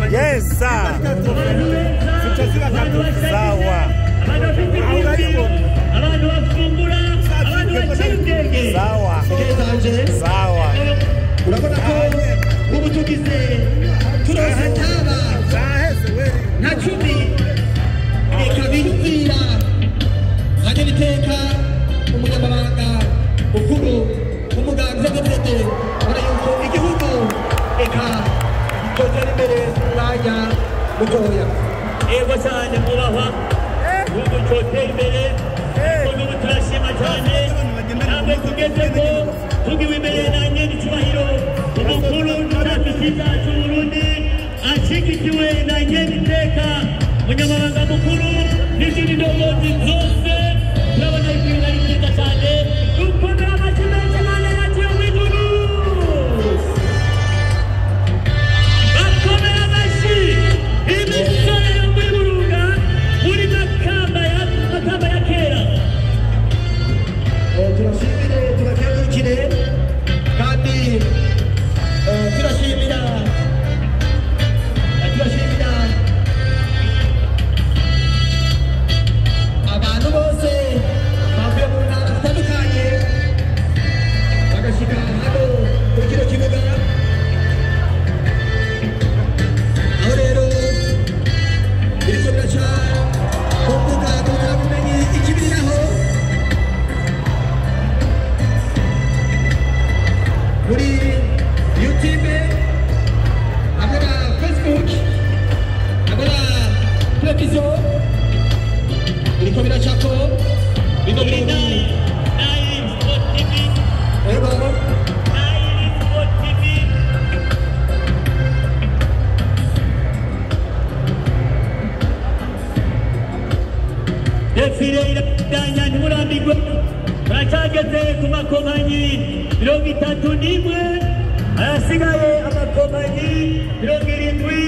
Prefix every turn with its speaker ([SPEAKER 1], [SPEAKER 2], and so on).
[SPEAKER 1] Yes, sir. Sawa. Sawa. Sawa.
[SPEAKER 2] Urabona ko ubu tugize turose taba na cumi ikabiyumvira hanyuma iteka umunyamabanga mukuru w'umuganga w'Agatete ubona yuko igihugu eka cyotera imbere mwanya mutoya
[SPEAKER 3] ego cyane mubahwa ubu cyotera imbere ubu turashima cyane ntabwo tugeze ko tugiwe imbere nanjye n'icyubahiro umukuru w'igihugu cyacu Burundi ashyigikiwe na Nyeniteka umunyamabanga mukuru n'izindi ndongozi zose turabona ibintu ari byiza cyane dukomera amashyi menshi Imana yacu yo mu ijuru bakomera amashyi imisore yo muri Burunga muri Makamba ya kera
[SPEAKER 2] turashimire turakangukire kandi turashimira abantu bose bavuye mu ntara zitandukanye bagashyika hano kuri kino kibuga aho rero biriko biraca ku mbuga ngurukanabumenyi ikibiriraho muri YouTube hamwe na Facebook hamwe na televiziyo biriko biracako bino birori ego
[SPEAKER 3] defile irabandanya ntimurambirwe turacageze ku makompanyi 31 arasigaye amakompanyi 70